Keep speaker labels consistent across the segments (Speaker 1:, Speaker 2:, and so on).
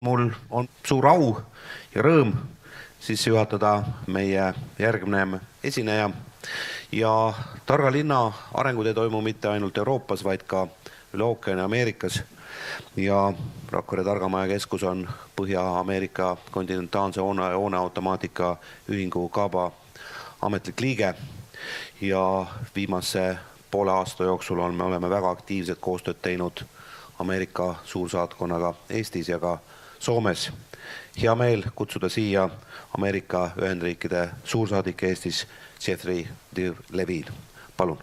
Speaker 1: Mul on suur au ja rõõm sisse juhatada meie järgmine esineja. Ja Targa linna arengud ei toimu mitte ainult Euroopas, vaid ka üle ookeani Ameerikas. Ja Rakvere Targa Maja keskus on Põhja-Ameerika kontinentaalse hooneautomaatika ühingu KABA ametlik liige. Ja viimase poole aasta jooksul me oleme väga aktiivset koostööd teinud Ameerika suursaatkonnaga Eestis ja ka Soomes. Hea meel kutsuda siia Ameerika Ühendriikide suursaadik Eestis Jeffrey Levine. Palun.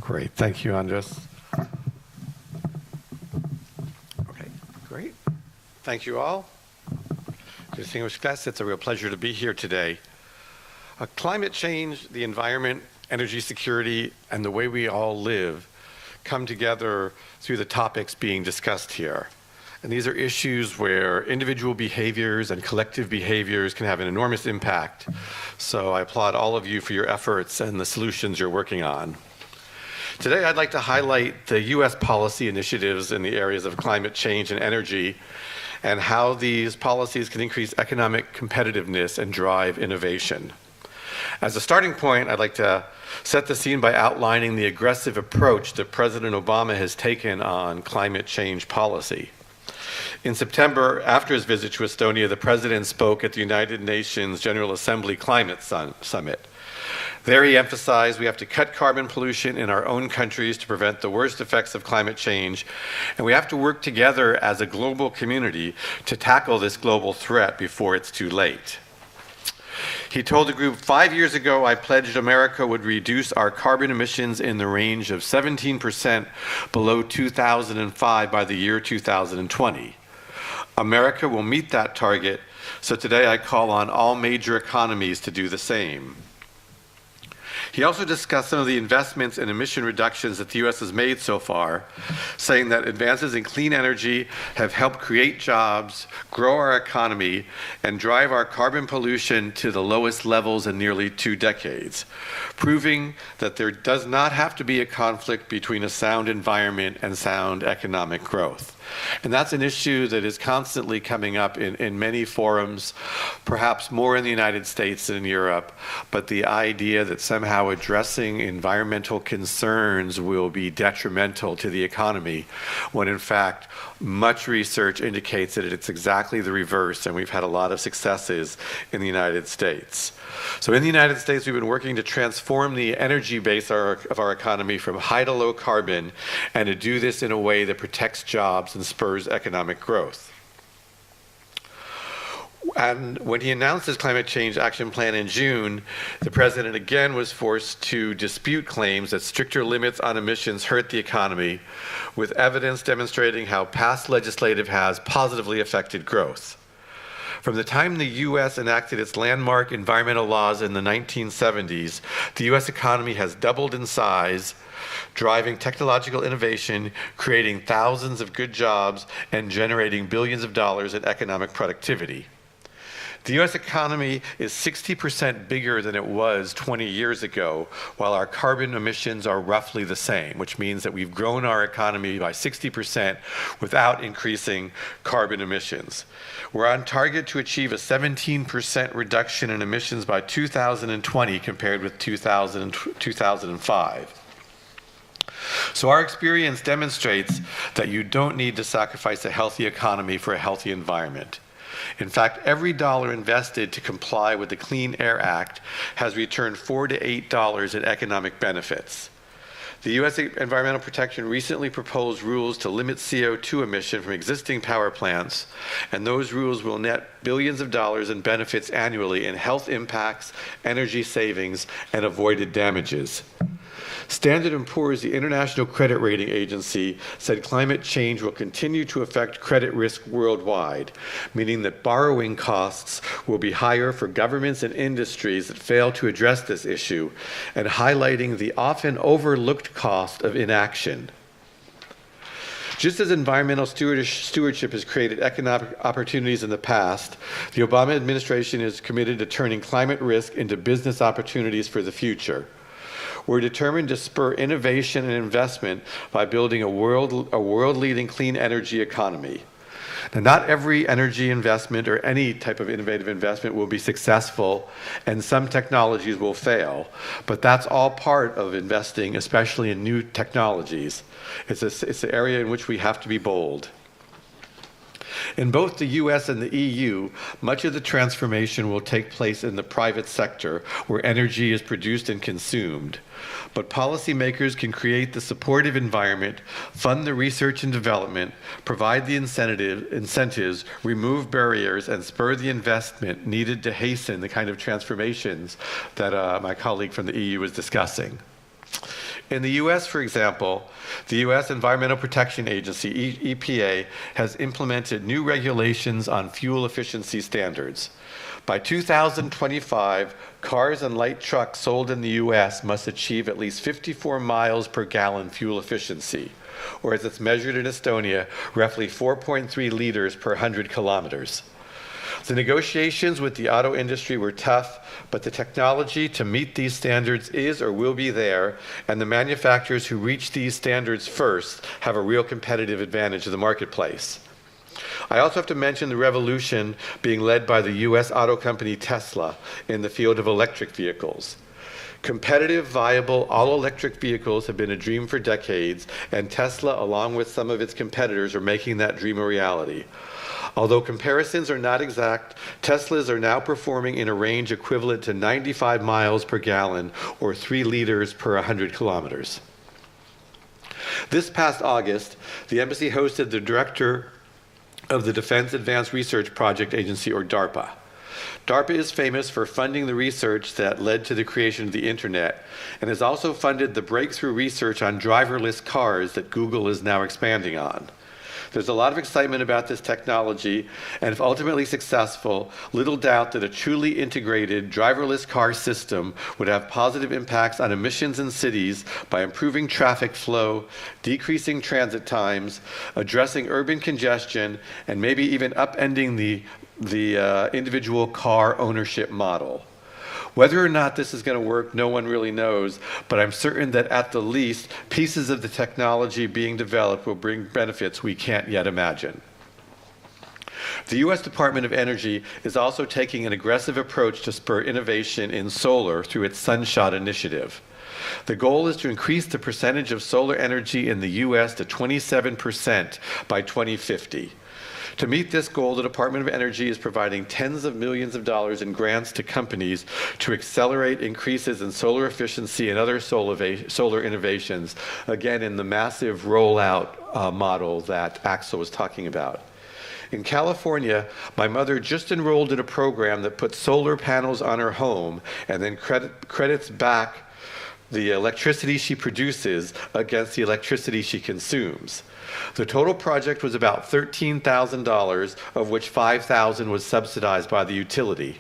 Speaker 2: Great. Thank you, Andres. Okay, great. Thank you all. Distinguished guests, it's a real pleasure to be here today. Climate change, the environment, energy security, and the way we all live come together through the topics being discussed here. And these are issues where individual behaviors and collective behaviors can have an enormous impact. So I applaud all of you for your efforts and the solutions you're working on. Today, I'd like to highlight the U.S. policy initiatives in the areas of climate change and energy, and how these policies can increase economic competitiveness and drive innovation. As a starting point, I'd like to set the scene by outlining the aggressive approach that President Obama has taken on climate change policy. In September, after his visit to Estonia, the president spoke at the United Nations General Assembly Climate Summit. There he emphasized we have to cut carbon pollution in our own countries to prevent the worst effects of climate change, and we have to work together as a global community to tackle this global threat before it's too late. He told the group, 5 years ago, I pledged America would reduce our carbon emissions in the range of 17% below 2005 by the year 2020. America will meet that target, so today I call on all major economies to do the same. He also discussed some of the investments and emission reductions that the U.S. has made so far, saying that advances in clean energy have helped create jobs, grow our economy, and drive our carbon pollution to the lowest levels in nearly 2 decades, proving that there does not have to be a conflict between a sound environment and sound economic growth. And that's an issue that is constantly coming up in many forums, perhaps more in the United States than in Europe, but the idea that somehow addressing environmental concerns will be detrimental to the economy, when in fact much research indicates that it's exactly the reverse, and we've had a lot of successes in the United States. So in the United States, we've been working to transform the energy base of our economy from high to low carbon, and to do this in a way that protects jobs and spurs economic growth. And when he announced his climate change action plan in June, the president again was forced to dispute claims that stricter limits on emissions hurt the economy, with evidence demonstrating how past legislation has positively affected growth. From the time the U.S. enacted its landmark environmental laws in the 1970s, the U.S. economy has doubled in size, driving technological innovation, creating thousands of good jobs, and generating billions of dollars in economic productivity. The U.S. economy is 60% bigger than it was 20 years ago, while our carbon emissions are roughly the same, which means that we've grown our economy by 60% without increasing carbon emissions. We're on target to achieve a 17% reduction in emissions by 2020 compared with 2005. So our experience demonstrates that you don't need to sacrifice a healthy economy for a healthy environment. In fact, every dollar invested to comply with the Clean Air Act has returned $4 to $8 in economic benefits. The U.S. Environmental Protection recently proposed rules to limit CO2 emission from existing power plants, and those rules will net billions of dollars in benefits annually in health impacts, energy savings, and avoided damages. Standard & Poor's, the international credit rating agency, said climate change will continue to affect credit risk worldwide, meaning that borrowing costs will be higher for governments and industries that fail to address this issue, and highlighting the often overlooked cost of inaction. Just as environmental stewardship has created economic opportunities in the past, the Obama administration is committed to turning climate risk into business opportunities for the future. We're determined to spur innovation and investment by building a world-leading clean energy economy. Now, not every energy investment or any type of innovative investment will be successful, and some technologies will fail, but that's all part of investing, especially in new technologies. It's an area in which we have to be bold. In both the US and the EU, much of the transformation will take place in the private sector, where energy is produced and consumed. But policymakers can create the supportive environment, fund the research and development, provide the incentives, remove barriers, and spur the investment needed to hasten the kind of transformations that my colleague from the EU was discussing. In the US, for example, the US Environmental Protection Agency, EPA, has implemented new regulations on fuel efficiency standards. By 2025, cars and light trucks sold in the US must achieve at least 54 miles per gallon fuel efficiency, or as it's measured in Estonia, roughly 4.3 liters per 100 kilometers. The negotiations with the auto industry were tough, but the technology to meet these standards is or will be there, and the manufacturers who reach these standards first have a real competitive advantage in the marketplace. I also have to mention the revolution being led by the US auto company Tesla in the field of electric vehicles. Competitive, viable, all-electric vehicles have been a dream for decades, and Tesla, along with some of its competitors, are making that dream a reality. Although comparisons are not exact, Teslas are now performing in a range equivalent to 95 miles per gallon, or 3 liters per 100 kilometers. This past August, the embassy hosted the director of the Defense Advanced Research Project Agency, or DARPA. DARPA is famous for funding the research that led to the creation of the internet, and has also funded the breakthrough research on driverless cars that Google is now expanding on. There's a lot of excitement about this technology, and if ultimately successful, little doubt that a truly integrated driverless car system would have positive impacts on emissions in cities by improving traffic flow, decreasing transit times, addressing urban congestion, and maybe even upending the individual car ownership model. Whether or not this is going to work, no one really knows, but I'm certain that at the least, pieces of the technology being developed will bring benefits we can't yet imagine. The US Department of Energy is also taking an aggressive approach to spur innovation in solar through its Sunshot initiative. The goal is to increase the percentage of solar energy in the US to 27% by 2050. To meet this goal, the Department of Energy is providing tens of millions of dollars in grants to companies to accelerate increases in solar efficiency and other solar innovations, again, in the massive rollout model that Axel was talking about. In California, my mother just enrolled in a program that puts solar panels on her home and then credits back the electricity she produces against the electricity she consumes. The total project was about $13,000, of which $5,000 was subsidized by the utility.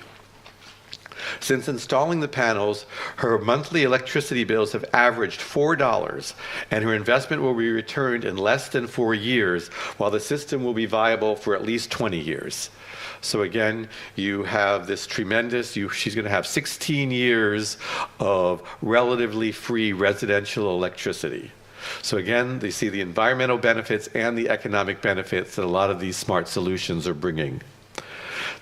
Speaker 2: Since installing the panels, her monthly electricity bills have averaged $4, and her investment will be returned in less than 4 years, while the system will be viable for at least 20 years. So again, you have this tremendous, she's going to have 16 years of relatively free residential electricity. So again, they see the environmental benefits and the economic benefits that a lot of these smart solutions are bringing.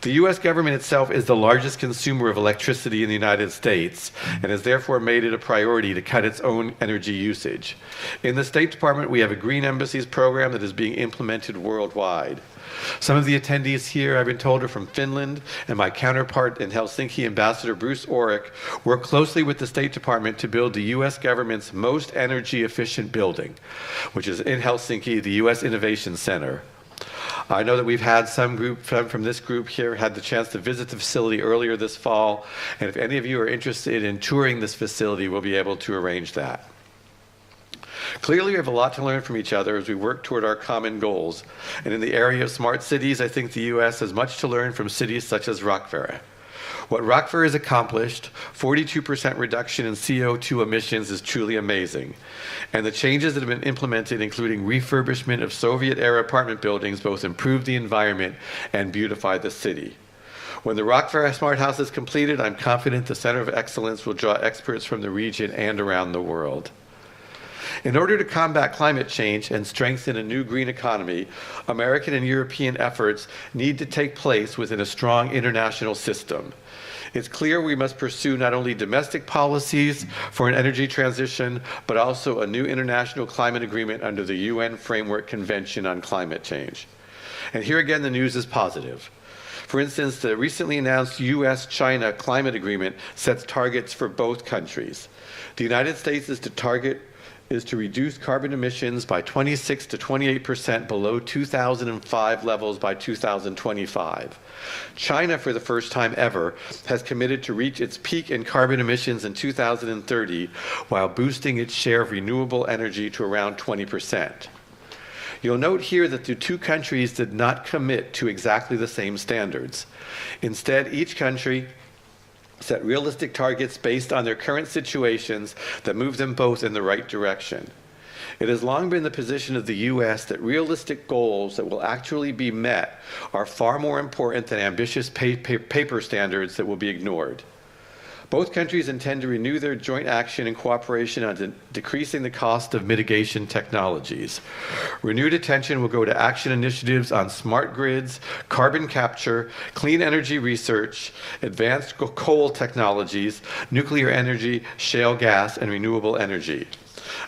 Speaker 2: The US government itself is the largest consumer of electricity in the United States, and has therefore made it a priority to cut its own energy usage. In the State Department, we have a Green Embassies program that is being implemented worldwide. Some of the attendees here, I've been told, are from Finland, and my counterpart in Helsinki, Ambassador Bruce Orrick, worked closely with the State Department to build the US government's most energy efficient building, which is in Helsinki, the US Innovation Center. I know that we've had some group from this group here had the chance to visit the facility earlier this fall, and if any of you are interested in touring this facility, we'll be able to arrange that. Clearly, we have a lot to learn from each other as we work toward our common goals. And in the area of smart cities, I think the U.S. has much to learn from cities such as Rockford. What Rockford has accomplished, 42% reduction in CO2 emissions, is truly amazing. And the changes that have been implemented, including refurbishment of Soviet-era apartment buildings, both improve the environment and beautify the city. When the Rockford Smart House is completed, I'm confident the Center of Excellence will draw experts from the region and around the world. In order to combat climate change and strengthen a new green economy, American and European efforts need to take place within a strong international system. It's clear we must pursue not only domestic policies for an energy transition, but also a new international climate agreement under the UN Framework Convention on Climate Change. And here again, the news is positive. For instance, the recently announced US-China climate agreement sets targets for both countries. The United States is to reduce carbon emissions by 26 to 28% below 2005 levels by 2025. China, for the first time ever, has committed to reach its peak in carbon emissions in 2030 while boosting its share of renewable energy to around 20%. You'll note here that the two countries did not commit to exactly the same standards. Instead, each country set realistic targets based on their current situations that move them both in the right direction. It has long been the position of the U.S. that realistic goals that will actually be met are far more important than ambitious paper standards that will be ignored. Both countries intend to renew their joint action and cooperation on decreasing the cost of mitigation technologies. Renewed attention will go to action initiatives on smart grids, carbon capture, clean energy research, advanced coal technologies, nuclear energy, shale gas, and renewable energy.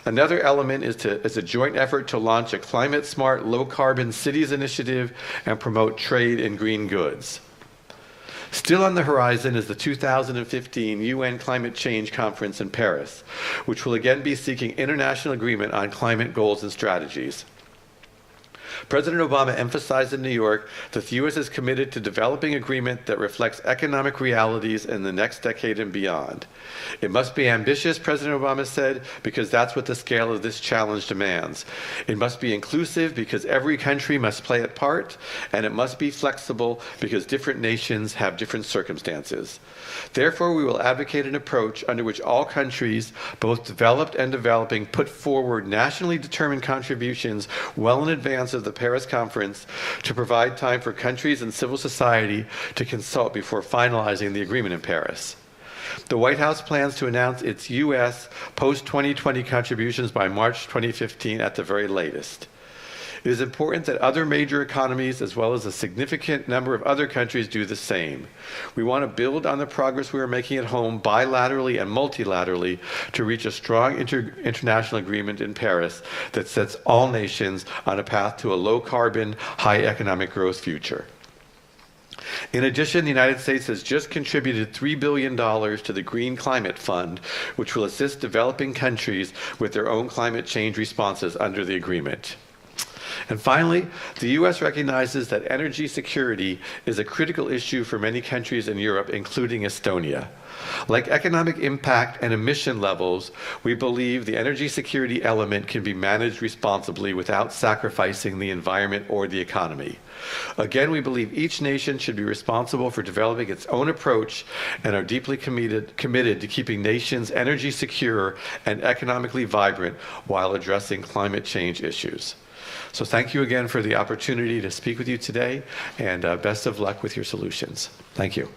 Speaker 2: Another element is a joint effort to launch a climate-smart, low-carbon cities initiative and promote trade in green goods. Still on the horizon is the 2015 UN Climate Change Conference in Paris, which will again be seeking international agreement on climate goals and strategies. President Obama emphasized in New York that the U.S. is committed to developing an agreement that reflects economic realities in the next decade and beyond. It must be ambitious, President Obama said, because that's what the scale of this challenge demands. It must be inclusive because every country must play its part, and it must be flexible because different nations have different circumstances. Therefore, we will advocate an approach under which all countries, both developed and developing, put forward nationally determined contributions well in advance of the Paris conference to provide time for countries and civil society to consult before finalizing the agreement in Paris. The White House plans to announce its U.S. post-2020 contributions by March 2015 at the very latest. It is important that other major economies, as well as a significant number of other countries, do the same. We want to build on the progress we are making at home bilaterally and multilaterally to reach a strong international agreement in Paris that sets all nations on a path to a low-carbon, high economic growth future. In addition, the United States has just contributed $3 billion to the Green Climate Fund, which will assist developing countries with their own climate change responses under the agreement. And finally, the U.S. recognizes that energy security is a critical issue for many countries in Europe, including Estonia. Like economic impact and emission levels, we believe the energy security element can be managed responsibly without sacrificing the environment or the economy. Again, we believe each nation should be responsible for developing its own approach and are deeply committed to keeping nations energy secure and economically vibrant while addressing climate change issues. So thank you again for the opportunity to speak with you today, and best of luck with your solutions. Thank you.